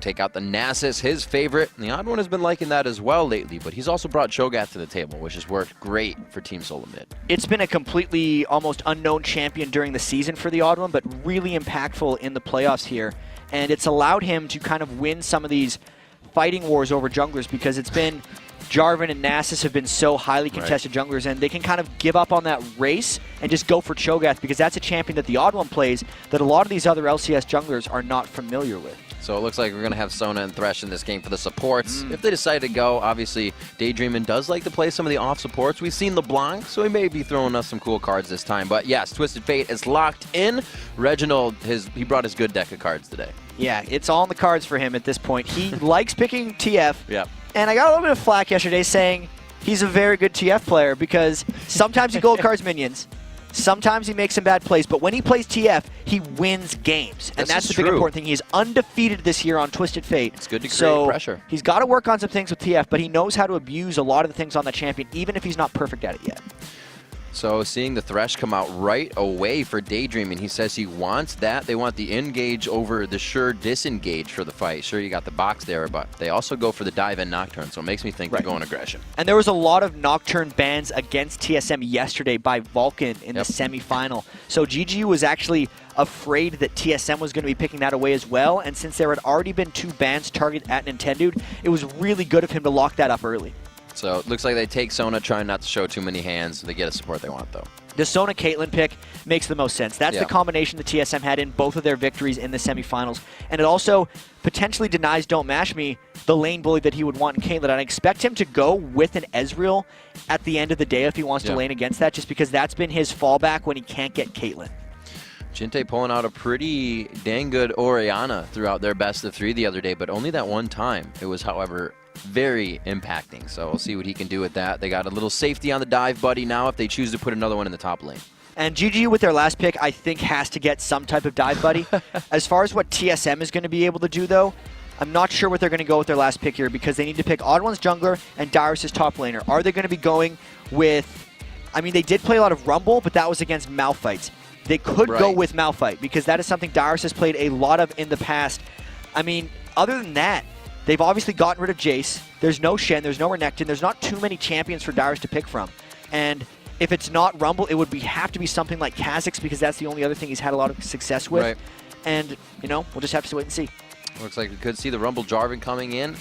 take out the Nasus, his favorite. And the Odd One has been liking that as well lately, but he's also brought Cho'Gath to the table, which has worked great for Team Solo Mid. It's been a completely almost unknown champion during the season for the Odd One, but really impactful in the playoffs here. And it's allowed him to kind of win some of these fighting wars over junglers, because it's been Jarvan and Nasus have been so highly contested junglers, and they can kind of give up on that race and just go for Cho'Gath, because that's a champion that the Odd One plays that a lot of these other LCS junglers are not familiar with. So it looks like we're going to have Sona and Thresh in this game for the supports. If they decide to go, obviously, Daydreamin does like to play some of the off supports. We've seen LeBlanc, so he may be throwing us some cool cards this time. But yes, Twisted Fate is locked in. Reginald, he brought his good deck of cards today. Yeah, it's all in the cards for him at this point. He likes picking TF. Yeah. And I got a little bit of flack yesterday saying he's a very good TF player, because sometimes he gold cards minions. Sometimes he makes some bad plays, but when he plays TF, he wins games. And that's the big important thing. He is undefeated this year on Twisted Fate. It's good to create pressure. He's got to work on some things with TF, but he knows how to abuse a lot of the things on the champion, even if he's not perfect at it yet. So seeing the Thresh come out right away for Daydreaming, he says he wants that. They want the engage over the sure disengage for the fight. Sure, you got the box there, but they also go for the dive-in Nocturne, so it makes me think they're going aggression. And there was a lot of Nocturne bans against TSM yesterday by Vulcan in the semifinal. So GGU was actually afraid that TSM was going to be picking that away as well, and since there had already been 2 bans targeted at Nintendo, it was really good of him to lock that up early. So it looks like they take Sona, trying not to show too many hands. They get a support they want, though. The Sona Caitlyn pick makes the most sense. That's the combination the TSM had in both of their victories in the semifinals. And it also potentially denies Don't Mash Me the lane bully that he would want in Caitlyn. And I expect him to go with an Ezreal at the end of the day if he wants to lane against that, just because that's been his fallback when he can't get Caitlyn. Jinte pulling out a pretty dang good Orianna throughout their best of 3 the other day, but only that one time. It was, however, very impacting, so we'll see what he can do with that. They got a little safety on the dive buddy now if they choose to put another one in the top lane. And GGU with their last pick, I think, has to get some type of dive buddy. As far as what TSM is going to be able to do, though, I'm not sure what they're going to go with their last pick here, because they need to pick Odd One's jungler and Dyrus' top laner. Are they going to be going with... I mean, they did play a lot of Rumble, but that was against Malphite. They could go with Malphite, because that is something Dyrus has played a lot of in the past. I mean, other than that, they've obviously gotten rid of Jace. There's no Shen. There's no Renekton. There's not too many champions for Dyrus to pick from. And if it's not Rumble, it would have to be something like Kha'Zix, because that's the only other thing he's had a lot of success with. Right. And, you know, we'll just have to wait and see. Looks like we could see the Rumble Jarvan coming in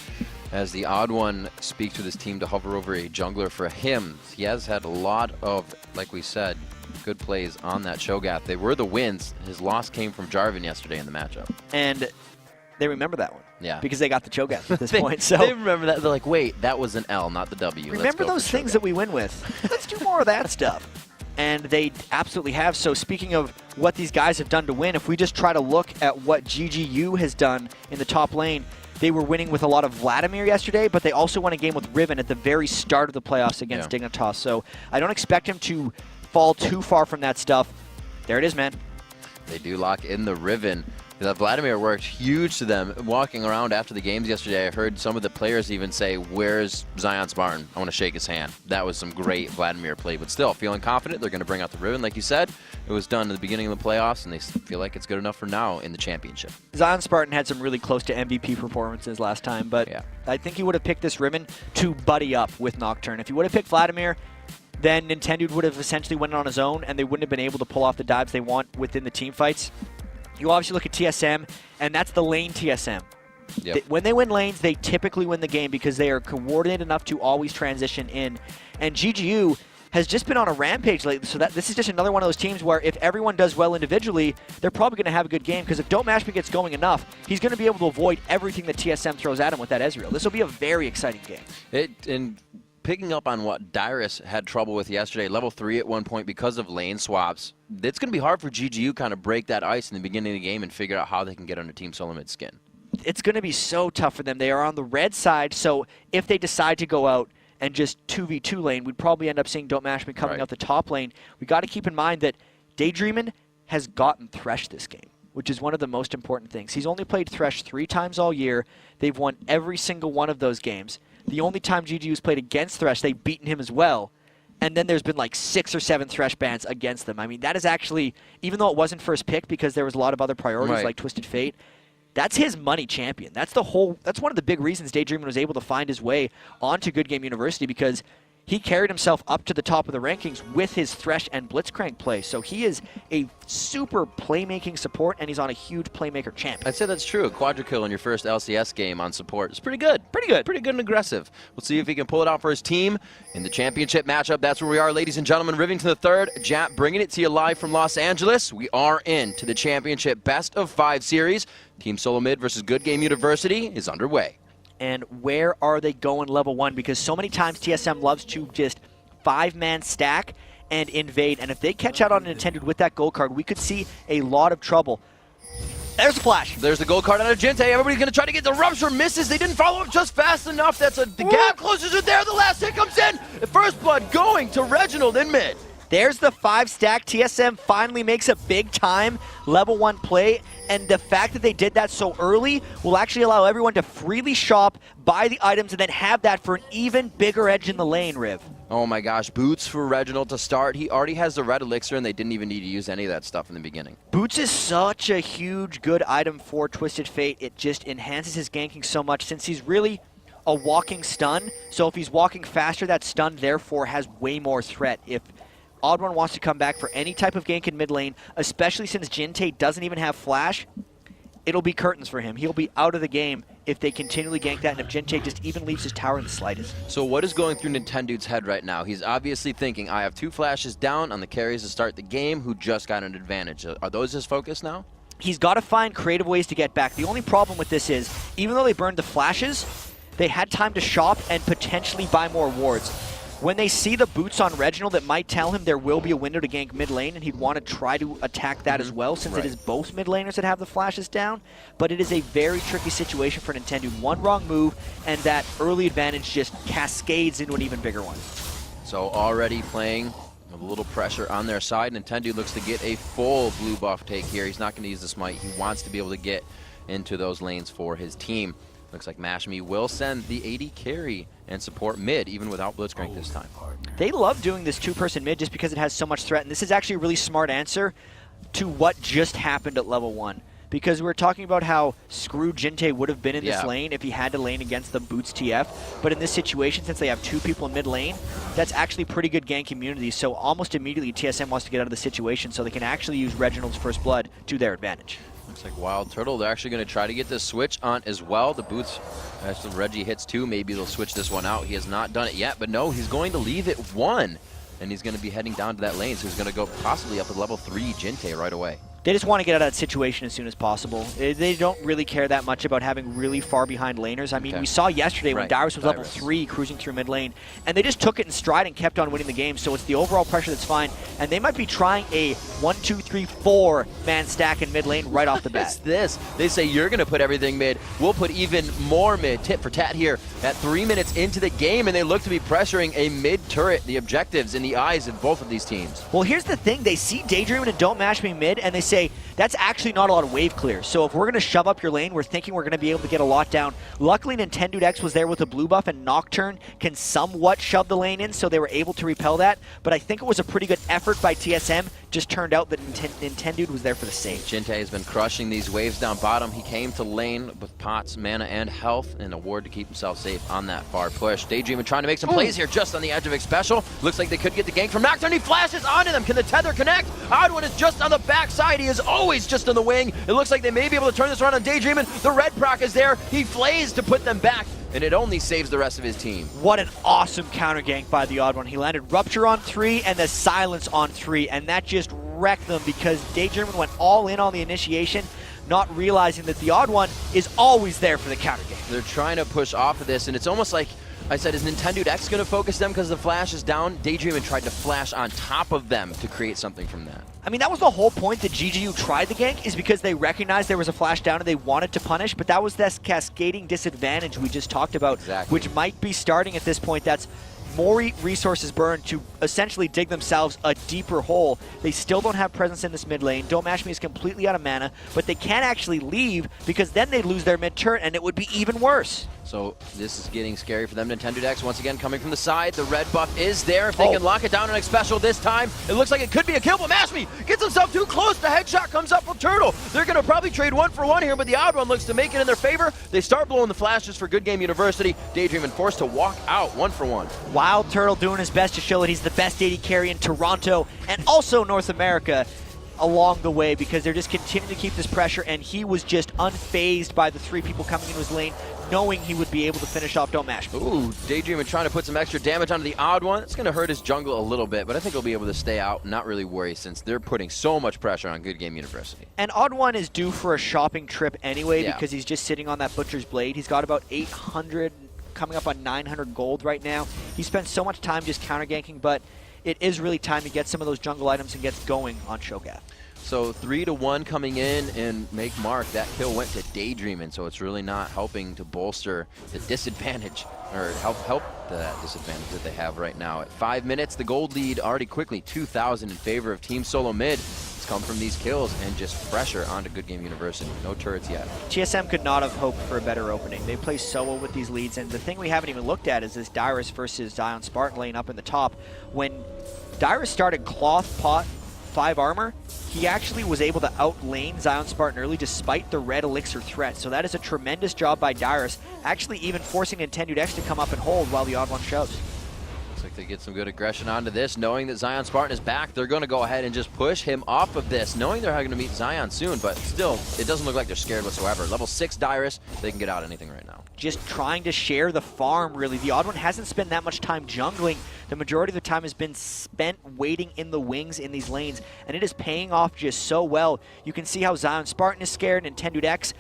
as the Odd One speaks with his team to hover over a jungler for him. He has had a lot of, like we said, good plays on that Cho'Gath. They were the wins. His loss came from Jarvan yesterday in the matchup. And they remember that one. Yeah. Because they got the Cho'Gath at this point. So they remember that. They're like, wait, that was an L, not the W. Remember those things that we win with. Let's do more of that stuff. And they absolutely have. So speaking of what these guys have done to win, if we just try to look at what GGU has done in the top lane, they were winning with a lot of Vladimir yesterday, but they also won a game with Riven at the very start of the playoffs against Dignitas. So I don't expect him to fall too far from that stuff. There it is, man. They do lock in the Riven. The Vladimir worked huge to them. Walking around after the games yesterday, I heard some of the players even say, where's Zion Spartan? I want to shake his hand. That was some great Vladimir play, but still feeling confident they're going to bring out the Riven. Like you said, it was done at the beginning of the playoffs, and they feel like it's good enough for now in the championship. Zion Spartan had some really close to MVP performances last time, but I think he would have picked this Riven to buddy up with Nocturne. If he would have picked Vladimir, then Nintendo would have essentially went on his own, and they wouldn't have been able to pull off the dives they want within the team fights. You obviously look at TSM, and that's the lane TSM. When they win lanes, they typically win the game because they are coordinated enough to always transition in. And GGU has just been on a rampage lately, so this is just another one of those teams where if everyone does well individually, they're probably going to have a good game, because if Don't Mash Me gets going enough, he's going to be able to avoid everything that TSM throws at him with that Ezreal. This will be a very exciting game. Picking up on what Dyrus had trouble with yesterday, level 3 at one point because of lane swaps, it's going to be hard for GGU kind of break that ice in the beginning of the game and figure out how they can get under Team Solo Mid's skin. It's going to be so tough for them. They are on the red side, so if they decide to go out and just 2v2 lane, we'd probably end up seeing Don't Mash Me coming out the top lane. We got to keep in mind that Daydreamin has gotten Thresh this game, which is one of the most important things. He's only played Thresh 3 times all year. They've won every single one of those games. The only time GGU's played against Thresh, they've beaten him as well. And then there's been like 6 or 7 Thresh bans against them. I mean, that is actually, even though it wasn't first pick because there was a lot of other priorities like Twisted Fate, that's his money champion. That's one of the big reasons Daydreamin was able to find his way onto Good Game University, because he carried himself up to the top of the rankings with his Thresh and Blitzcrank play. So he is a super playmaking support, and he's on a huge playmaker champ. I'd say that's true. A quadra-kill in your first LCS game on support is pretty good. Pretty good and aggressive. We'll see if he can pull it out for his team in the championship matchup. That's where we are, ladies and gentlemen. Rivington the third. Jap bringing it to you live from Los Angeles. We are into the championship best-of-5 series. Team Solo Mid versus Good Game University is underway. And where are they going level 1? Because so many times TSM loves to just 5-man stack and invade. And if they catch out on Nintendo with that gold card, we could see a lot of trouble. There's the flash. There's the gold card on Gente. Everybody's going to try to get the rupture. Misses. They didn't follow up just fast enough. The gap closes it there. The last hit comes in. The first blood going to Reginald in mid. There's the 5-stack. TSM finally makes a big-time level 1 play, and the fact that they did that so early will actually allow everyone to freely shop, buy the items, and then have that for an even bigger edge in the lane, Riv. Oh my gosh, boots for Reginald to start. He already has the red elixir, and they didn't even need to use any of that stuff in the beginning. Boots is such a huge, good item for Twisted Fate. It just enhances his ganking so much, since he's really a walking stun. So if he's walking faster, that stun therefore has way more threat. If Odd1 wants to come back for any type of gank in mid lane, especially since Gente doesn't even have flash, it'll be curtains for him. He'll be out of the game if they continually gank that, and if Gente just even leaves his tower in the slightest. So what is going through Nintendo's head right now? He's obviously thinking, I have 2 flashes down on the carries to start the game who just got an advantage. Are those his focus now? He's got to find creative ways to get back. The only problem with this is, even though they burned the flashes, they had time to shop and potentially buy more wards. When they see the boots on Reginald, it might tell him there will be a window to gank mid lane, and he'd want to try to attack that as well, since it is both mid laners that have the flashes down. But it is a very tricky situation for Nintendo. One wrong move, and that early advantage just cascades into an even bigger one. So already playing with a little pressure on their side. Nintendo looks to get a full blue buff take here. He's not going to use the smite. He wants to be able to get into those lanes for his team. Looks like Mashme will send the AD carry and support mid, even without Blitzcrank this time. They love doing this 2-person mid just because it has so much threat, and this is actually a really smart answer to what just happened at level 1. Because we were talking about how screwed Gente would have been in this lane if he had to lane against the Boots TF. But in this situation, since they have 2 people in mid lane, that's actually pretty good gank immunity. So almost immediately, TSM wants to get out of the situation so they can actually use Reginald's first blood to their advantage. Looks like Wild Turtle, they're actually going to try to get this switch on as well. The Boots, as Reggie hits 2, maybe they'll switch this one out. He has not done it yet, but no, he's going to leave it 1. And he's going to be heading down to that lane, so he's going to go possibly up to level 3 Gente right away. They just want to get out of that situation as soon as possible. They don't really care that much about having really far behind laners. I mean, we saw yesterday when Dyrus was level 3 cruising through mid lane, and they just took it in stride and kept on winning the game, so it's the overall pressure that's fine. And they might be trying a 1, 2, 3, 4-man stack in mid lane right off the bat. What's this? They say you're going to put everything mid. We'll put even more mid. Tit for tat here at 3 minutes into the game, and they look to be pressuring a mid turret, the objectives in the eyes of both of these teams. Well, here's the thing. They see Daydreamin and Don't Mash Me mid, and they say, that's actually not a lot of wave clear. So if we're going to shove up your lane, we're thinking we're going to be able to get a lot down. Luckily, Nintendo X was there with a blue buff, and Nocturne can somewhat shove the lane in, so they were able to repel that. But I think it was a pretty good effort by TSM. Just turned out that Nintendo was there for the save. Gente has been crushing these waves down bottom. He came to lane with pots, mana, and health, and a ward to keep himself safe on that far push. Daydreamin trying to make some plays here just on the edge of X Special. Looks like they could get the gank from Nocturne. He flashes onto them. Can the tether connect? Odd1 is just on the backside. He is always just on the wing. It looks like they may be able to turn this around on Daydreamin. The red proc is there. He flays to put them back, and it only saves the rest of his team. What an awesome counter gank by the Odd1. He landed Rupture on 3 and the Silence on 3, and that just wrecked them because Daydreamin went all in on the initiation, not realizing that the Odd1 is always there for the counter gank. They're trying to push off of this, and it's almost like I said, is Nintendo X going to focus them because the flash is down? Daydreamin tried to flash on top of them to create something from that. I mean, that was the whole point that GGU tried the gank, is because they recognized there was a flash down and they wanted to punish, but that was this cascading disadvantage we just talked about, which might be starting at this point. That's more resources burned to essentially dig themselves a deeper hole. They still don't have presence in this mid lane. Don't Mash Me is completely out of mana, but they can't actually leave because then they'd lose their mid turret and it would be even worse. So this is getting scary for them. Nintendo Dex once again coming from the side. The red buff is there. If they can lock it down on a special this time, it looks like it could be a kill, but Mashmi gets himself too close. The headshot comes up from Turtle. They're going to probably trade 1-for-1 here, but the odd one looks to make it in their favor. They start blowing the flashes for Good Game University. Daydream forced to walk out 1-for-1. Wild Turtle doing his best to show that he's the best AD carry in Toronto and also North America along the way, because they're just continuing to keep this pressure, and he was just unfazed by the 3 people coming into his lane, knowing he would be able to finish off Don't Mash. Ooh, Daydream trying to put some extra damage onto the odd one. It's going to hurt his jungle a little bit, but I think he'll be able to stay out and not really worry, since they're putting so much pressure on Good Game University. And Odd One is due for a shopping trip anyway, because he's just sitting on that Butcher's Blade. He's got about 800, coming up on 900 gold right now. He spent so much time just counter ganking, but it is really time to get some of those jungle items and gets going on Shogath. So 3-1 coming in and make mark. That kill went to Daydreamin', so it's really not helping to bolster the disadvantage, or help the disadvantage that they have right now. At 5 minutes, the gold lead already quickly 2,000 in favor of Team Solo Mid. It's come from these kills and just pressure onto Good Game University. No turrets yet. TSM could not have hoped for a better opening. They play so well with these leads, and the thing we haven't even looked at is this Dyrus versus Zion Spartan lane up in the top. When Dyrus started Cloth Pot 5 armor, he actually was able to outlane Zion Spartan early despite the red elixir threat. So that is a tremendous job by Dyrus, actually even forcing Nintendo Dex to come up and hold while the odd one shoves. Looks like they get some good aggression onto this, knowing that Zion Spartan is back. They're going to go ahead and just push him off of this, knowing they're going to meet Zion soon, but still, it doesn't look like they're scared whatsoever. Level 6 Dyrus, they can get out anything right now. Just trying to share the farm, really. The odd one hasn't spent that much time jungling. The majority of the time has been spent waiting in the wings in these lanes, and it is paying off just so well. You can see how Zion Spartan is scared, Nintendo Dex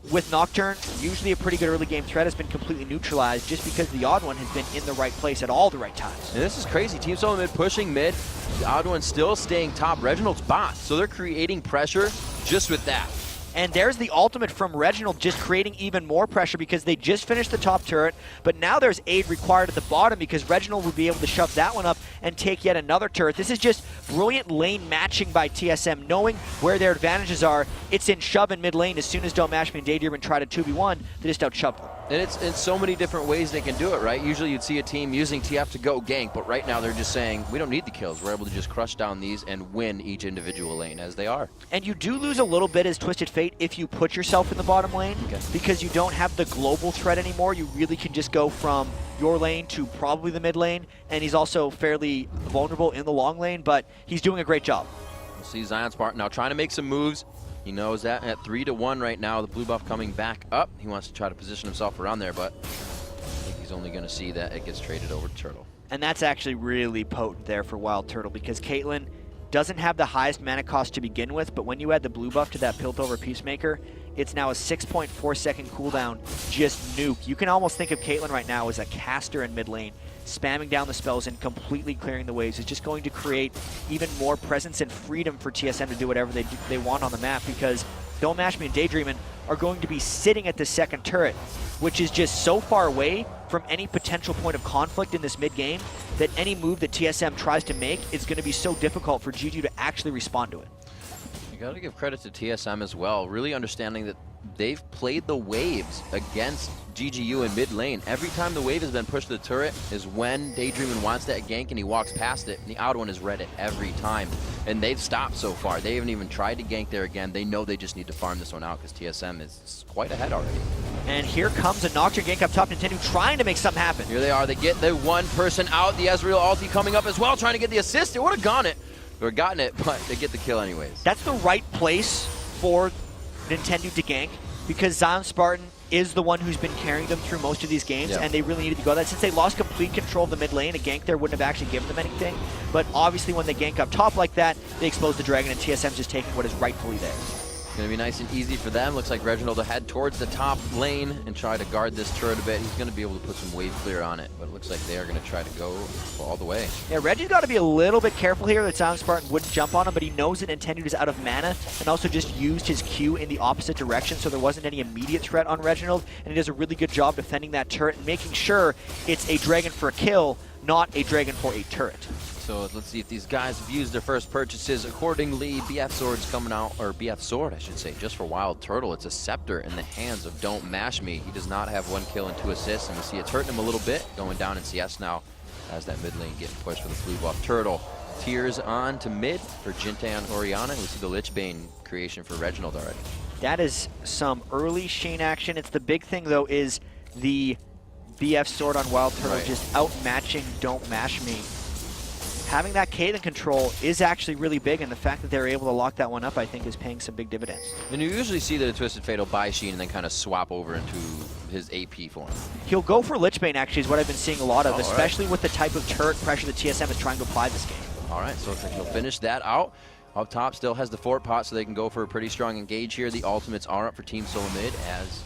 with Nocturne, usually a pretty good early game threat, has been completely neutralized just because the odd one has been in the right place at all the right times. And this is crazy. Team Solo Mid pushing mid. The odd one still staying top. Reginald's bot, so they're creating pressure just with that. And there's the ultimate from Reginald, just creating even more pressure because they just finished the top turret, but now there's aid required at the bottom because Reginald would be able to shove that one up and take yet another turret. This is just brilliant lane matching by TSM, knowing where their advantages are. It's in shove in mid lane. As soon as Don't Mash Me and Daydream try to 2v1, they just out-shove them. And it's in so many different ways they can do it, right? Usually you'd see a team using TF to go gank, but right now they're just saying, we don't need the kills. We're able to just crush down these and win each individual lane as they are. And you do lose a little bit as Twisted Fate if you put yourself in the bottom lane, because you don't have the global threat anymore. You really can just go from your lane to probably the mid lane, and he's also fairly vulnerable in the long lane, but he's doing a great job. We'll see Zion Spartan now trying to make some moves. He knows that at 3-1 right now, the blue buff coming back up. He wants to try to position himself around there, but I think he's only going to see that it gets traded over to Turtle. And that's actually really potent there for Wild Turtle, because Caitlyn doesn't have the highest mana cost to begin with, but when you add the blue buff to that Piltover Peacemaker, it's now a 6.4 second cooldown, just nuke. You can almost think of Caitlyn right now as a caster in mid lane, spamming down the spells and completely clearing the waves. It's just going to create even more presence and freedom for TSM to do whatever they want on the map, because Don't Mash Me and Daydreamin' are going to be sitting at the second turret, which is just so far away from any potential point of conflict in this mid game that any move that TSM tries to make is going to be so difficult for GGU to actually respond to it. You got to give credit to TSM as well, really understanding that they've played the waves against GGU in mid lane. Every time the wave has been pushed to the turret is when Daydreamin' wants that gank and he walks past it, and the odd one has read it every time. And they've stopped so far. They haven't even tried to gank there again. They know they just need to farm this one out because TSM is quite ahead already. And here comes a Nocturne gank up top. Nintendo trying to make something happen. Here they are. They get the one person out. The Ezreal ulti coming up as well, trying to get the assist. They would have gotten it, but they get the kill anyways. That's the right place for Nintendo to gank, because Zion Spartan is the one who's been carrying them through most of these games, and they really needed to go that. Since they lost complete control of the mid lane, a gank there wouldn't have actually given them anything. But obviously when they gank up top like that, they expose the dragon, and TSM's just taking what is rightfully theirs. It's going to be nice and easy for them. Looks like Reginald will head towards the top lane and try to guard this turret a bit. He's going to be able to put some wave clear on it, but it looks like they are going to try to go all the way. Yeah, Reggie's got to be a little bit careful here that Zion Spartan wouldn't jump on him, but he knows that Nintendo is out of mana and also just used his Q in the opposite direction, so there wasn't any immediate threat on Reginald, and he does a really good job defending that turret and making sure it's a dragon for a kill, not a dragon for a turret. So let's see if these guys have used their first purchases accordingly. BF Sword's coming out, or BF Sword, I should say, just for Wild Turtle. It's a scepter in the hands of Don't Mash Me. He does not have 1 kill and 2 assists, and we see it's hurting him a little bit, going down in CS now as that mid lane getting pushed for the blue buff. Turtle tears on to mid for Jinte on Orianna, and we see the Lich Bane creation for Reginald already. That is some early Shane action. It's the big thing, though, is the BF Sword on Wild Turtle just outmatching Don't Mash Me. Having that Caitlyn control is actually really big, and the fact that they're able to lock that one up, I think, is paying some big dividends. And you usually see that a Twisted Fate will buy Sheen and then kind of swap over into his AP form. He'll go for Lich Bane, actually, is what I've been seeing a lot of, especially with the type of turret pressure that TSM is trying to apply this game. All right, so he'll finish that out. Up top still has the Fort Pot, so they can go for a pretty strong engage here. The ultimates are up for Team Solo Mid as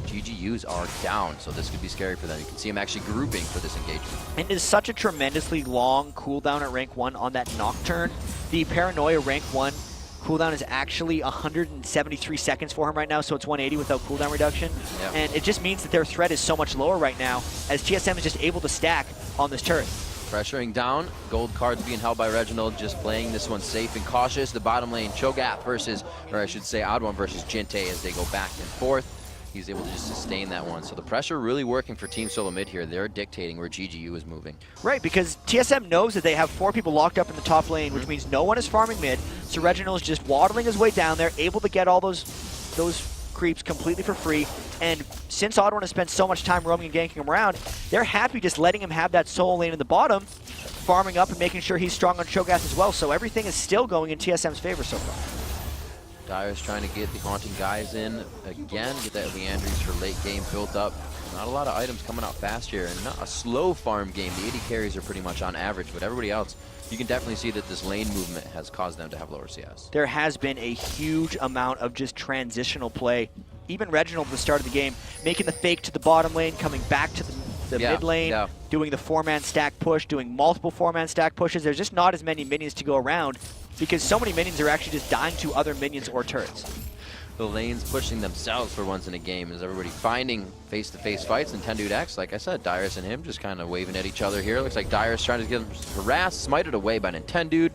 GGUs are down, so this could be scary for them. You can see them actually grouping for this engagement. And it is such a tremendously long cooldown at rank 1 on that Nocturne. The Paranoia rank 1 cooldown is actually 173 seconds for him right now, so it's 180 without cooldown reduction. Yep. And it just means that their threat is so much lower right now, as TSM is just able to stack on this turret. Pressuring down, gold cards being held by Reginald, just playing this one safe and cautious. The bottom lane, Cho'Gath versus, or I should say Odd One versus Jinte as they go back and forth. He's able to just sustain that one. So the pressure really working for Team Solo Mid here. They're dictating where GGU is moving. Right, because TSM knows that they have 4 people locked up in the top lane, which means no one is farming mid. So Reginald is just waddling his way down there, able to get all those creeps completely for free. And since Odd One has spent so much time roaming and ganking him around, they're happy just letting him have that solo lane in the bottom, farming up and making sure he's strong on Cho'Gath as well. So everything is still going in TSM's favor so far. Dyer's trying to get the Haunting Guys in again, get that Leandries for late game built up. Not a lot of items coming out fast here, and not a slow farm game. The 80 carries are pretty much on average, but everybody else, you can definitely see that this lane movement has caused them to have lower CS. There has been a huge amount of just transitional play. Even Reginald at the start of the game, making the fake to the bottom lane, coming back to the mid lane, doing the 4-man stack push, doing multiple 4-man stack pushes. There's just not as many minions to go around, because so many minions are actually just dying to other minions or turrets. The lanes pushing themselves for once in a game as everybody finding face-to-face fights. And Tendude X, like I said, Dyrus and him just kind of waving at each other here. Looks like Dyrus trying to get him harassed, smited away by Nintendude.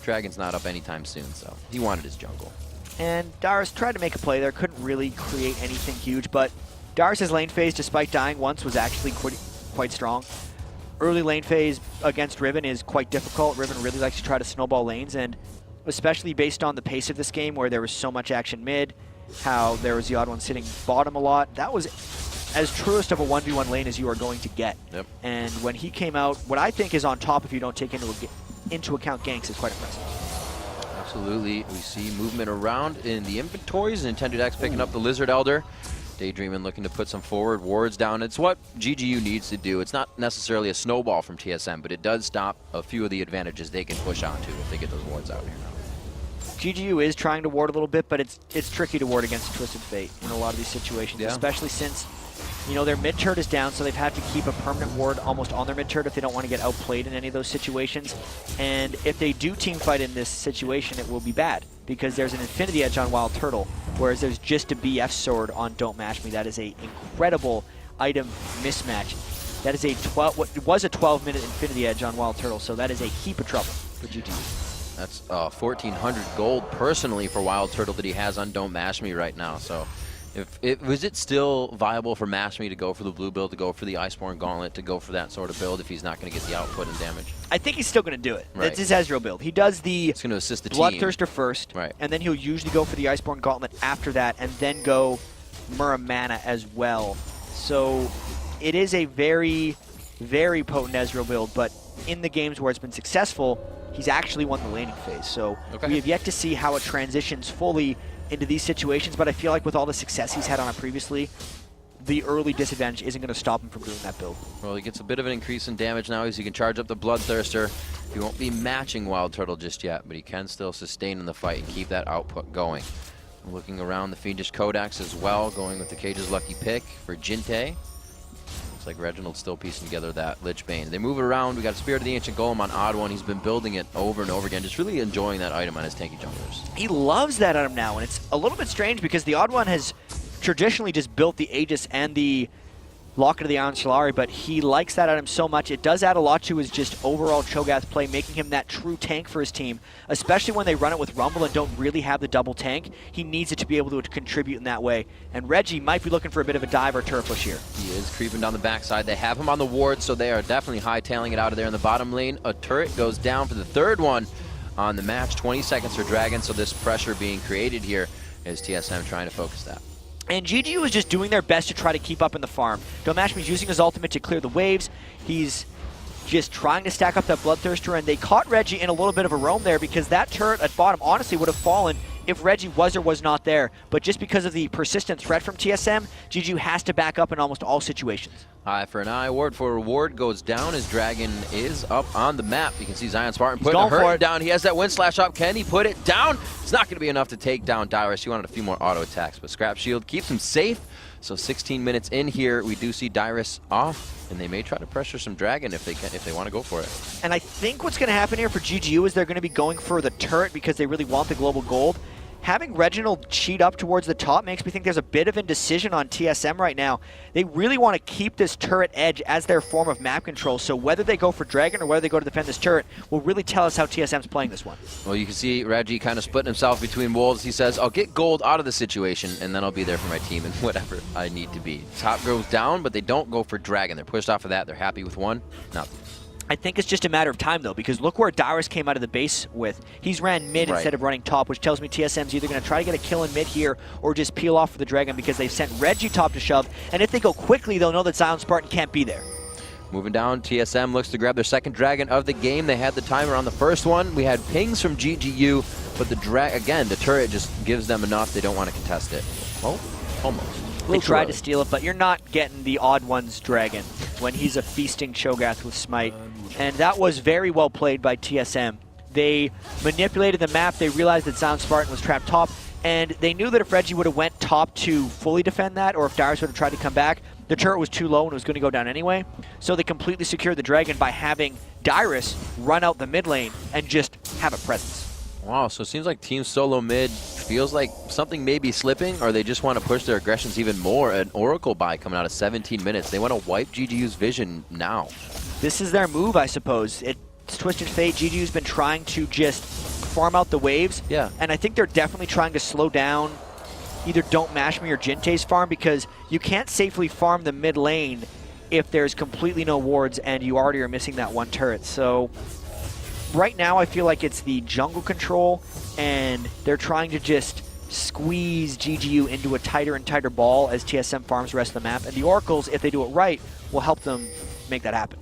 Dragon's not up anytime soon, so he wanted his jungle. And Dyrus tried to make a play there, couldn't really create anything huge, but Dyrus' lane phase, despite dying once, was actually quite strong. Early lane phase against Riven is quite difficult. Riven really likes to try to snowball lanes, and especially based on the pace of this game where there was so much action mid, how there was the Odd One sitting bottom a lot, that was as truest of a 1v1 lane as you are going to get. Yep. And when he came out, what I think is on top if you don't take into account ganks is quite impressive. Absolutely. We see movement around in the inventories. Nintendo X picking up the Lizard Elder. Daydreaming looking to put some forward wards down. It's what GGU needs to do. It's not necessarily a snowball from TSM, but it does stop a few of the advantages they can push onto if they get those wards out here now. GGU is trying to ward a little bit, but it's tricky to ward against Twisted Fate in a lot of these situations, especially since, you know, their mid turret is down, so they've had to keep a permanent ward almost on their mid turret if they don't want to get outplayed in any of those situations. And if they do team fight in this situation, it will be bad, because there's an Infinity Edge on Wild Turtle, whereas there's just a BF Sword on Don't Mash Me. That is an incredible item mismatch. That is what was a 12-minute Infinity Edge on Wild Turtle, so that is a heap of trouble for GGU. That's 1,400 gold personally for Wild Turtle that he has on Don't Mash Me right now. So, was it still viable for Mash Me to go for the blue build, to go for the Iceborne Gauntlet, to go for that sort of build if he's not going to get the output and damage? I think he's still going to do it. Right. It's his Ezreal build. He does the it's going to assist the Bloodthirster first, right, and then he'll usually go for the Iceborne Gauntlet after that, and then go Muramana as well. So it is a very, very potent Ezreal build, but in the games where it's been successful, he's actually won the laning phase. So we have yet to see how it transitions fully into these situations, but I feel like with all the success he's had on it previously, the early disadvantage isn't going to stop him from doing that build. Well, he gets a bit of an increase in damage now as he can charge up the Bloodthirster. He won't be matching Wild Turtle just yet, but he can still sustain in the fight and keep that output going. Looking around the Fiendish Codex as well, going with the Cage's lucky pick for Jinte. Looks like Reginald's still piecing together that Lich Bane. They move it around. We got Spirit of the Ancient Golem on Odd One. He's been building it over and over again, just really enjoying that item on his tanky junglers. He loves that item now, and it's a little bit strange because the Odd One has traditionally just built the Aegis and the lock into the Iron Solari, but he likes that item so much. It does add a lot to his just overall Cho'Gath play, making him that true tank for his team, especially when they run it with Rumble and don't really have the double tank. He needs it to be able to contribute in that way. And Reggie might be looking for a bit of a dive or turret push here. He is creeping down the backside. They have him on the ward, so they are definitely hightailing it out of there in the bottom lane. A turret goes down for the third one on the match. 20 seconds for Dragon, so this pressure being created here is TSM trying to focus that. And GGU is just doing their best to try to keep up in the farm. Domashmi's using his ultimate to clear the waves. He's just trying to stack up that Bloodthirster, and they caught Reggie in a little bit of a roam there because that turret at bottom honestly would have fallen if Reggie was or was not there. But just because of the persistent threat from TSM, GGU has to back up in almost all situations. Eye for an eye, ward for a ward goes down as Dragon is up on the map. You can see Zion Spartan putting a hurt down. He has that wind slash up. Can he put it down? It's not going to be enough to take down Dyrus. He wanted a few more auto attacks, but Scrap Shield keeps him safe. So 16 minutes in here, we do see Dyrus off, and they may try to pressure some Dragon if they want to go for it. And I think what's going to happen here for GGU is they're going to be going for the turret because they really want the global gold. Having Reginald cheat up towards the top makes me think there's a bit of indecision on TSM right now. They really want to keep this turret edge as their form of map control, so whether they go for Dragon or whether they go to defend this turret will really tell us how TSM's playing this one. Well, you can see Reggie kind of splitting himself between wolves. He says, I'll get gold out of the situation, and then I'll be there for my team and whatever I need to be. Top goes down, but they don't go for Dragon. They're pushed off of that. They're happy with one. Nothing. I think it's just a matter of time, though, because look where Dyrus came out of the base with. He's ran mid instead of running top, which tells me TSM's either going to try to get a kill in mid here or just peel off for the Dragon because they've sent Reggie top to shove. And if they go quickly, they'll know that Zion Spartan can't be there. Moving down, TSM looks to grab their second Dragon of the game. They had the timer on the first one. We had pings from GGU, but again, the turret just gives them enough. They don't want to contest it. Oh, almost. They tried to steal it, but you're not getting the odd one's Dragon when he's a feasting Cho'Gath with Smite. And that was very well played by TSM. They manipulated the map. They realized that Zion Spartan was trapped top, and they knew that if Reggie would have went top to fully defend that, or if Dyrus would have tried to come back, the turret was too low and it was going to go down anyway. So they completely secured the Dragon by having Dyrus run out the mid lane and just have a presence. Wow, so it seems like Team Solo mid feels like something may be slipping, or they just want to push their aggressions even more. An Oracle buy coming out of 17 minutes. They want to wipe GGU's vision now. This is their move, I suppose. It's Twisted Fate. GGU's been trying to just farm out the waves. Yeah. And I think they're definitely trying to slow down either Don't Mash Me or Jinte's farm, because you can't safely farm the mid lane if there's completely no wards and you already are missing that one turret. So right now I feel like it's the jungle control, and they're trying to just squeeze GGU into a tighter and tighter ball as TSM farms the rest of the map. And the Oracles, if they do it right, will help them make that happen.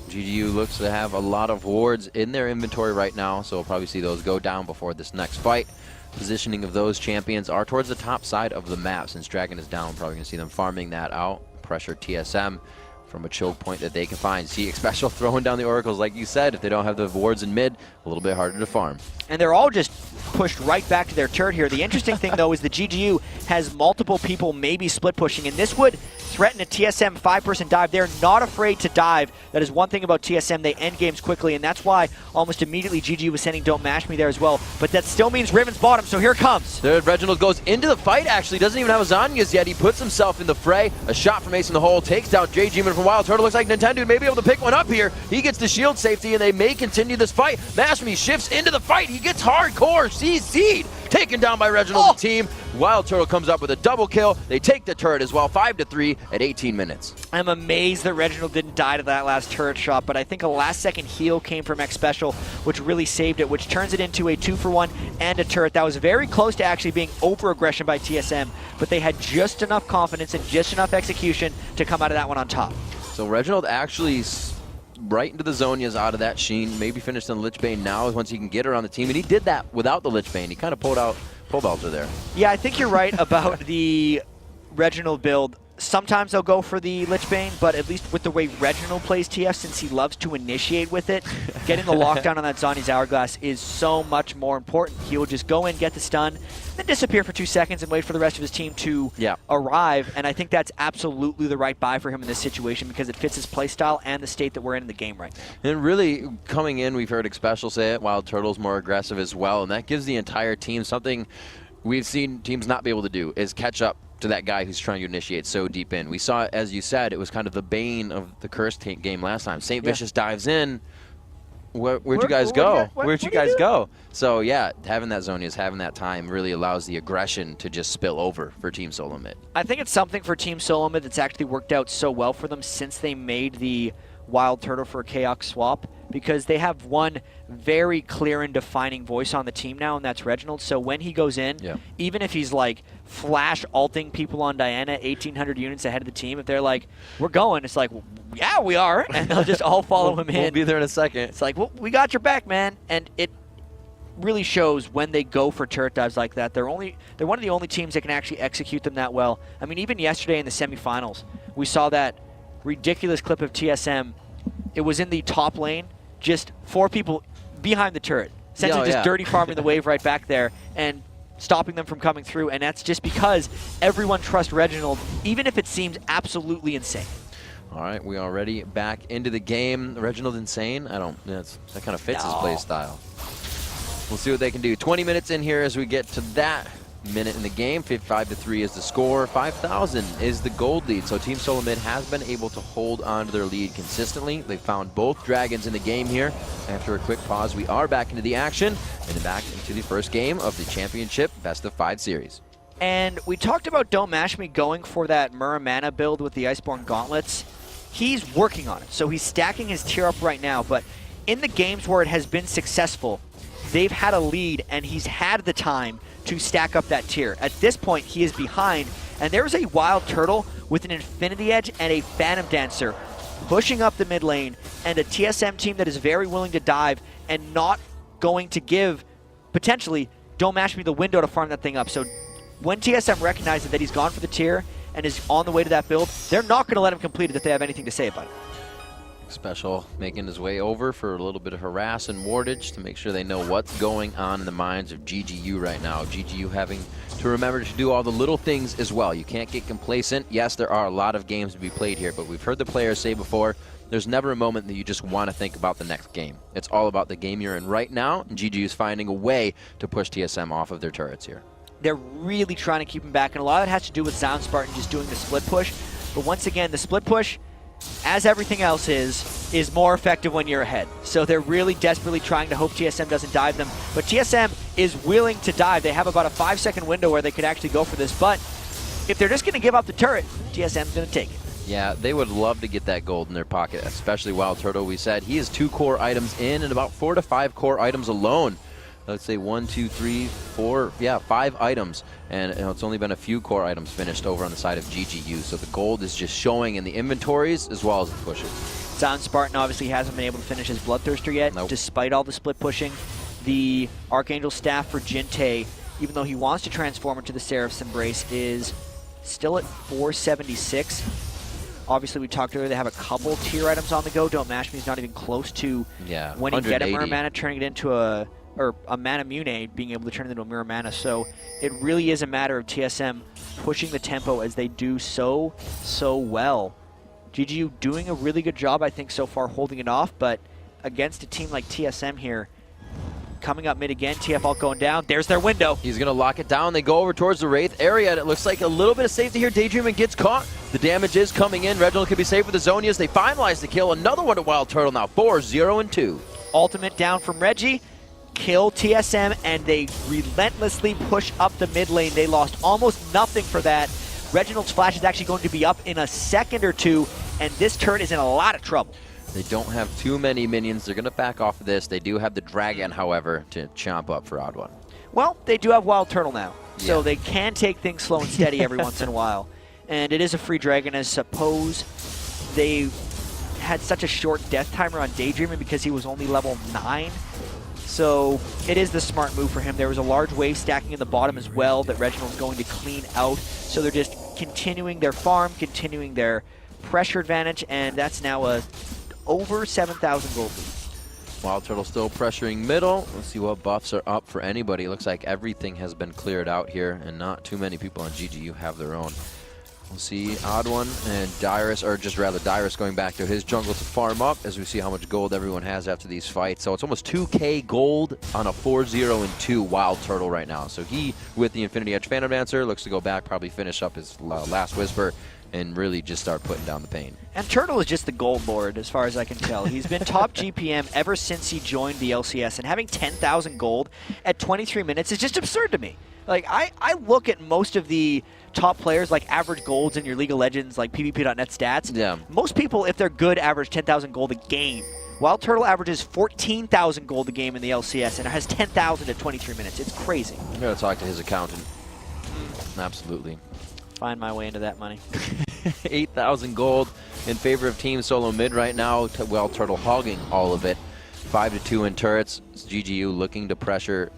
GGU looks to have a lot of wards in their inventory right now, so we'll probably see those go down before this next fight. Positioning of those champions are towards the top side of the map. Since Dragon is down, probably going to see them farming that out. Pressure TSM from a choke point that they can find. See, Special throwing down the Oracles, like you said, if they don't have the wards in mid, a little bit harder to farm. And they're all just pushed right back to their turret here. The interesting thing, though, is the GGU has multiple people maybe split pushing, and this would threaten a TSM 5-person dive. They're not afraid to dive. That is one thing about TSM. They end games quickly, and that's why almost immediately GGU was sending Don't Mash Me there as well. But that still means Riven's bottom, so here it comes. There, Reginald goes into the fight, actually. Doesn't even have a Zanyas yet. He puts himself in the fray. A shot from Ace in the hole takes down JG from Wild Turtle. Looks like Nintendo may be able to pick one up here. He gets the shield safety, and they may continue this fight. Mash Me shifts into the fight. He gets hardcore. CC'd. Taken down by Reginald's team. Wild Turtle comes up with a double kill. They take the turret as well, 5-3 at 18 minutes. I'm amazed that Reginald didn't die to that last turret shot, but I think a last-second heal came from X Special, which really saved it, which turns it into a 2-for-1 and a turret. That was very close to actually being over-aggression by TSM, but they had just enough confidence and just enough execution to come out of that one on top. So Reginald actually right into the Zonias out of that Sheen, maybe finished on Lich Bane now once he can get her on the team, and he did that without the Lich Bane. He kind of pulled out Pole Belter there. Yeah, I think you're right about the Reginald build. Sometimes they'll go for the Lich Bane, but at least with the way Reginald plays TF, since he loves to initiate with it, getting the lockdown on that Zani's Hourglass is so much more important. He will just go in, get the stun, then disappear for 2 seconds and wait for the rest of his team to arrive. And I think that's absolutely the right buy for him in this situation because it fits his playstyle and the state that we're in the game right now. And really, coming in, we've heard Special say it, Wild Turtle's more aggressive as well, and that gives the entire team something we've seen teams not be able to do, is catch up to that guy who's trying to initiate so deep in. We saw, as you said, it was kind of the bane of the cursed game last time. St. Vicious dives in. Where'd you guys go? Where'd you guys go? So, yeah, having that Zhonya's, having that time really allows the aggression to just spill over for Team Solo Mid. I think it's something for Team Solo Mid that's actually worked out so well for them since they made the Wild Turtle for a Chaos swap, because they have one very clear and defining voice on the team now, and that's Reginald. So when he goes in, even if he's like flash alting people on Diana 1,800 units ahead of the team, if they're like, we're going, it's like, well, yeah, we are, and they'll just all follow him in. We'll be there in a second. It's like, well, we got your back, man. And it really shows when they go for turret dives like that. They're one of the only teams that can actually execute them that well. I mean, even yesterday in the semifinals, we saw that ridiculous clip of TSM. It was in the top lane, just 4 people behind the turret, essentially just dirty farming the wave right back there and stopping them from coming through. And that's just because everyone trusts Reginald, even if it seems absolutely insane. All right, we are already back into the game. Reginald insane? That kind of fits his play style. We'll see what they can do. 20 minutes in here as we get to that minute in the game. 5-3 is the score. 5,000 is the gold lead. So Team Solo Mid has been able to hold on to their lead consistently. They found both dragons in the game here. After a quick pause, we are back into the action and back into the first game of the championship best of 5 series. And we talked about Don't Mash Me going for that Muramana build with the Iceborne Gauntlets. He's working on it, so he's stacking his tier up right now, but in the games where it has been successful, they've had a lead, and he's had the time to stack up that tier. At this point, he is behind, and there's a Wild Turtle with an Infinity Edge and a Phantom Dancer pushing up the mid lane, and a TSM team that is very willing to dive and not going to give, potentially, Don't Mash Me the window to farm that thing up. So when TSM recognizes that he's gone for the tier and is on the way to that build, they're not going to let him complete it if they have anything to say about it. Special making his way over for a little bit of harass and wardage to make sure they know what's going on in the minds of GGU right now. GGU having to remember to do all the little things as well. You can't get complacent. Yes, there are a lot of games to be played here, but we've heard the players say before, there's never a moment that you just want to think about the next game. It's all about the game you're in right now, and GGU is finding a way to push TSM off of their turrets here. They're really trying to keep him back, and a lot of it has to do with Sound Spartan just doing the split push. But once again, the split push, as everything else is more effective when you're ahead. So they're really desperately trying to hope TSM doesn't dive them. But TSM is willing to dive. They have about a 5-second window where they could actually go for this. But if they're just going to give up the turret, TSM's going to take it. Yeah, they would love to get that gold in their pocket, especially Wild Turtle. We said he has 2 core items in and about 4 to 5 core items alone. Let's say 1, 2, 3, 4, 5 items. And it's only been a few core items finished over on the side of GGU. So the gold is just showing in the inventories as well as the pushes. Sound Spartan obviously hasn't been able to finish his Bloodthirster yet, despite all the split pushing. The Archangel Staff for Jinte, even though he wants to transform into the Seraph's Embrace, is still at 476. Obviously, we talked earlier, they have a couple tier items on the go. Don't Mash Me is not even close to when you get a Muramana, turning it into a Mana Mune, being able to turn it into a Muramana. So it really is a matter of TSM pushing the tempo as they do so well. GGU doing a really good job, I think, so far holding it off, but against a team like TSM here, coming up mid again, TF Alt going down, there's their window. He's going to lock it down. They go over towards the Wraith area, and it looks like a little bit of safety here. Daydreaming gets caught. The damage is coming in. Reginald could be safe with the Zhonya's. They finalize the kill. Another one to Wild Turtle now, 4-0-2. Ultimate down from Reggie. Kill TSM, and they relentlessly push up the mid lane. They lost almost nothing for that. Reginald's flash is actually going to be up in a second or two, and this turret is in a lot of trouble. They don't have too many minions. They're going to back off of this. They do have the Dragon, however, to chomp up for Odd One. Well, they do have Wild Turtle now, so they can take things slow and steady every once in a while. And it is a free Dragon, as suppose they had such a short death timer on Daydreaming because he was only level 9. So it is the smart move for him. There was a large wave stacking in the bottom as well that Reginald's going to clean out. So they're just continuing their farm, continuing their pressure advantage, and that's now a over 7,000 gold lead. Wild Turtle still pressuring middle. Let's see what buffs are up for anybody. Looks like everything has been cleared out here, and not too many people on GGU have their own. We'll see Odd One and Dyrus, or just rather Dyrus going back to his jungle to farm up as we see how much gold everyone has after these fights. So it's almost 2K gold on a 4-0-2 Wild Turtle right now. So he, with the Infinity Edge Phantom Dancer, looks to go back, probably finish up his last Whisper, and really just start putting down the pain. And Turtle is just the gold lord, as far as I can tell. He's been top GPM ever since he joined the LCS, and having 10,000 gold at 23 minutes is just absurd to me. Like, I look at most of the top players, like average golds in your League of Legends, like PvP.net stats. Yeah. Most people, if they're good, average 10,000 gold a game. Wild Turtle averages 14,000 gold a game in the LCS, and it has 10,000 at 23 minutes. It's crazy. I'm going to talk to his accountant. Absolutely. Find my way into that money. 8,000 gold in favor of Team Solo Mid right now. Wild Turtle hogging all of it. 5-2 in turrets. It's GGU looking to pressure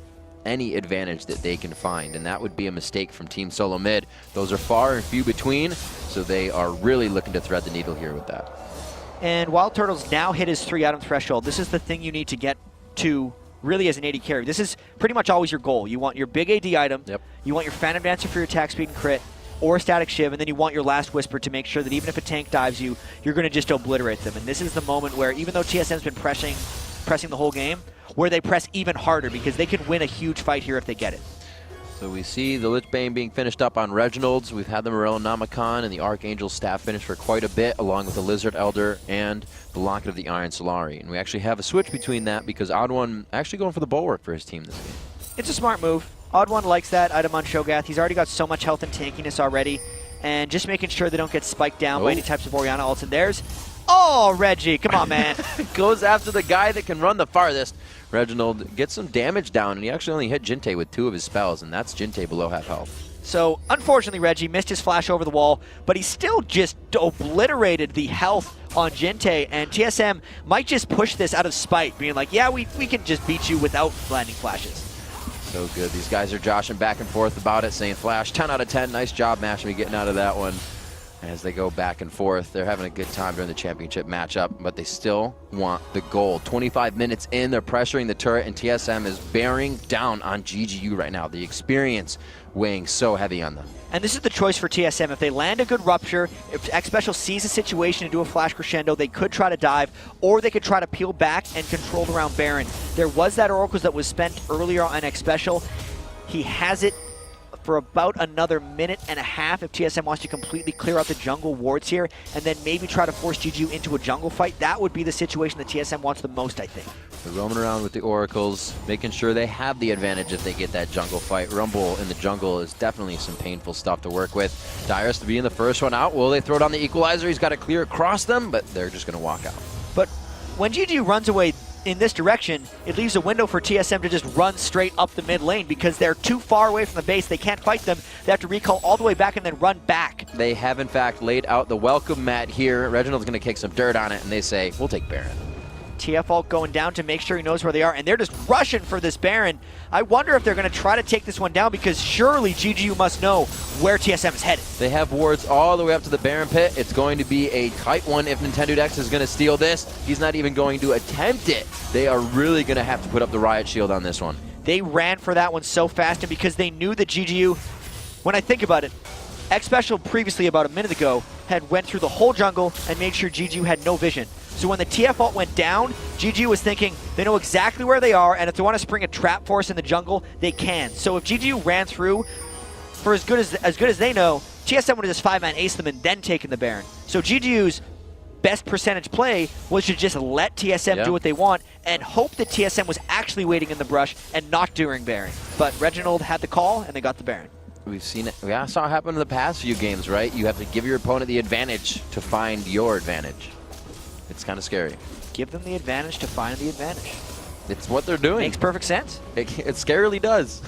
any advantage that they can find, and that would be a mistake from Team Solo Mid. Those are far and few between, so they are really looking to thread the needle here with that. And Wild Turtle's now hit his 3-item threshold. This is the thing you need to get to really as an AD carry. This is pretty much always your goal. You want your big AD item, you want your Phantom Dancer for your attack speed and crit, or Static Shiv, and then you want your last Whisper to make sure that even if a tank dives you, you're going to just obliterate them. And this is the moment where, even though TSM's been pressing the whole game, where they press even harder because they can win a huge fight here if they get it. So we see the Lich Bane being finished up on Reginald's. We've had the Morello Namicon and the Archangel staff finished for quite a bit, along with the Lizard Elder and the Locket of the Iron Solari. And we actually have a switch between that because Odd One actually going for the Bulwark for his team this game. It's a smart move. Odd One likes that item on Shogath. He's already got so much health and tankiness already. And just making sure they don't get spiked down by any types of Orianna ults. And there's... Oh, Reggie, come on, man. Goes after the guy that can run the farthest. Reginald gets some damage down, and he actually only hit Jinte with 2 of his spells, and that's Jinte below half health. So, unfortunately, Reggie missed his flash over the wall, but he still just obliterated the health on Jinte, and TSM might just push this out of spite, being like, yeah, we can just beat you without landing flashes. So good. These guys are joshing back and forth about it, saying flash, 10 out of 10. Nice job, Mashmi, getting out of that one. As they go back and forth, they're having a good time during the championship matchup, but they still want the gold. 25 minutes in, they're pressuring the turret, and TSM is bearing down on GGU right now. The experience weighing so heavy on them. And this is the choice for TSM. If they land a good Rupture, if X Special sees a situation and do a flash crescendo, they could try to dive, or they could try to peel back and control the round Baron. There was that Oracles that was spent earlier on X Special. He has it for about another minute and a half if TSM wants to completely clear out the jungle wards here and then maybe try to force GGU into a jungle fight. That would be the situation that TSM wants the most, I think. They're roaming around with the Oracles, making sure they have the advantage if they get that jungle fight. Rumble in the jungle is definitely some painful stuff to work with. Dyrus to be in the first one out. Will they throw down the equalizer? He's got to clear across them, but they're just going to walk out. But when GGU runs away in this direction, it leaves a window for TSM to just run straight up the mid lane because they're too far away from the base. They can't fight them. They have to recall all the way back and then run back. They have, in fact, laid out the welcome mat here. Reginald's going to kick some dirt on it, and they say, we'll take Baron. TF Ult going down to make sure he knows where they are, and they're just rushing for this Baron. I wonder if they're going to try to take this one down because surely GGU must know where TSM is headed. They have wards all the way up to the Baron pit. It's going to be a tight one if Nintendo X is going to steal this. He's not even going to attempt it. They are really going to have to put up the Riot Shield on this one. They ran for that one so fast, and because they knew that GGU, when I think about it, X Special previously about a minute ago had went through the whole jungle and made sure GGU had no vision. So when the TF ult went down, GGU was thinking they know exactly where they are, and if they want to spring a trap force in the jungle, they can. So if GGU ran through for as good as they know, TSM would have just 5-man aced them and then taken the Baron. So GGU's best percentage play was to just let TSM do what they want and hope that TSM was actually waiting in the brush and not doing Baron. But Reginald had the call, and they got the Baron. We've seen it. We saw it happen in the past few games, right? You have to give your opponent the advantage to find your advantage. It's kind of scary. Give them the advantage to find the advantage. It's what they're doing. Makes perfect sense. It scarily does.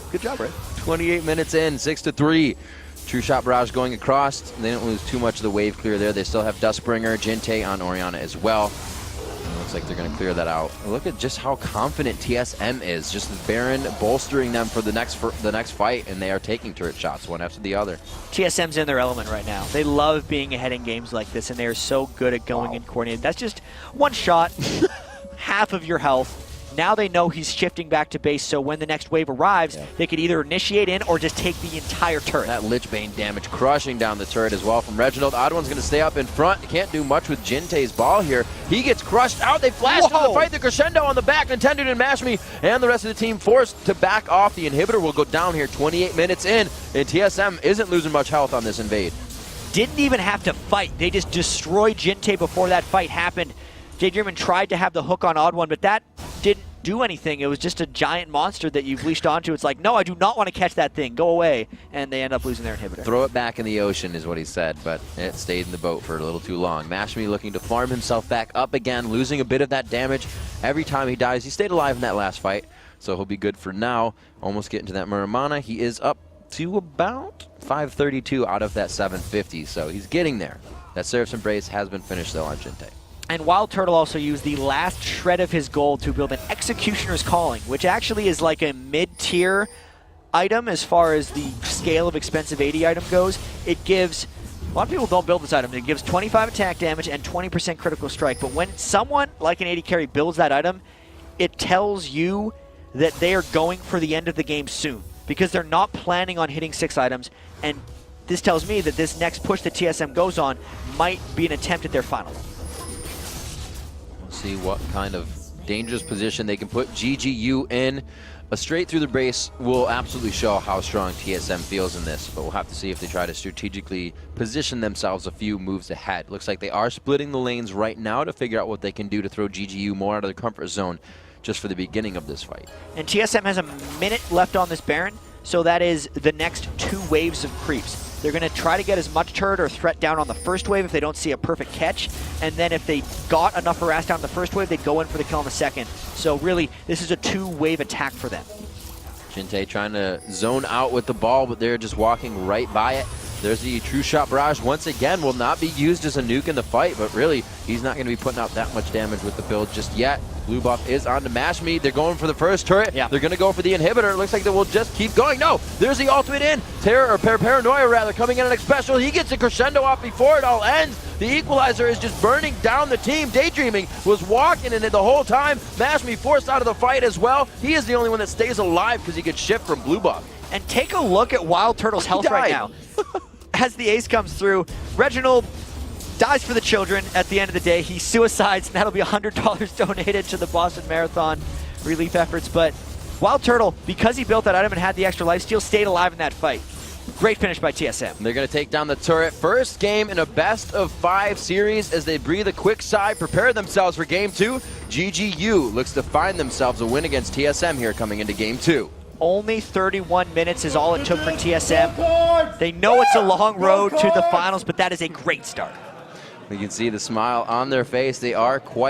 Good job, Ray. 28 minutes in, 6-3. True Shot Barrage going across. They didn't lose too much of the wave clear there. They still have Dustbringer, Jinte on Orianna as well. It looks like they're going to clear that out. Look at just how confident TSM is. Just Baron bolstering them for the next fight, and they are taking turret shots one after the other. TSM's in their element right now. They love being ahead in games like this, and they are so good at going in coordinated. That's just one shot, half of your health, Now they know he's shifting back to base, so when the next wave arrives, they could either initiate in or just take the entire turret. That Lichbane damage crushing down the turret as well from Reginald. Odd1's going to stay up in front. Can't do much with Jintae's ball here. He gets crushed out. They flash into the fight. The crescendo on the back. Nintendo and Mashme and the rest of the team forced to back off. The inhibitor will go down here 28 minutes in, and TSM isn't losing much health on this invade. Didn't even have to fight. They just destroyed Jintae before that fight happened. Daydreamin tried to have the hook on Odd1, but that didn't do anything. It was just a giant monster that you've leashed onto. It's like, no, I do not want to catch that thing. Go away. And they end up losing their inhibitor. Throw it back in the ocean is what he said, but it stayed in the boat for a little too long. Mashme looking to farm himself back up again, losing a bit of that damage every time he dies. He stayed alive in that last fight, so he'll be good for now. Almost getting to that Muramana. He is up to about 532 out of that 750, so he's getting there. That Seraph's Embrace has been finished, though, on Jintae. And Wild Turtle also used the last shred of his gold to build an Executioner's Calling, which actually is like a mid-tier item as far as the scale of expensive 80 item goes. It gives, a lot of people don't build this item, it gives 25 attack damage and 20% critical strike. But when someone like an 80 carry builds that item, it tells you that they are going for the end of the game soon, because they're not planning on hitting 6 items. And this tells me that this next push that TSM goes on might be an attempt at their final one. See what kind of dangerous position they can put GGU in. A straight through the brace will absolutely show how strong TSM feels in this, but we'll have to see if they try to strategically position themselves a few moves ahead. Looks like they are splitting the lanes right now to figure out what they can do to throw GGU more out of their comfort zone just for the beginning of this fight. And TSM has a minute left on this Baron, so that is the next 2 waves of creeps. They're going to try to get as much turret or threat down on the first wave if they don't see a perfect catch, and then if they got enough harass down the first wave, they'd go in for the kill on the second. So really, this is a 2-wave attack for them. Jintae trying to zone out with the ball, but they're just walking right by it. There's the True Shot Barrage once again, will not be used as a nuke in the fight, but really, he's not going to be putting out that much damage with the build just yet. Blue buff is on to Mashme. They're going for the first turret. Yeah. They're going to go for the inhibitor. It looks like they will just keep going. No, there's the ultimate in. Paranoia rather, coming in on Xpecial. He gets a crescendo off before it all ends. The equalizer is just burning down the team. Daydreaming was walking in it the whole time. Mashme forced out of the fight as well. He is the only one that stays alive because he gets shift from blue buff. And take a look at Wild Turtle's health right now. As the ace comes through, Reginald dies for the children at the end of the day. He suicides, and that'll be $100 donated to the Boston Marathon relief efforts. But Wild Turtle, because he built that item and had the extra lifesteal, stayed alive in that fight. Great finish by TSM. They're going to take down the turret. First game in a best-of-5 series as they breathe a quick sigh, prepare themselves for Game 2. GGU looks to find themselves a win against TSM here coming into Game 2. Only 31 minutes is all it took for TSM. They know it's a long road to the finals, but that is a great start. You can see the smile on their face. They are quite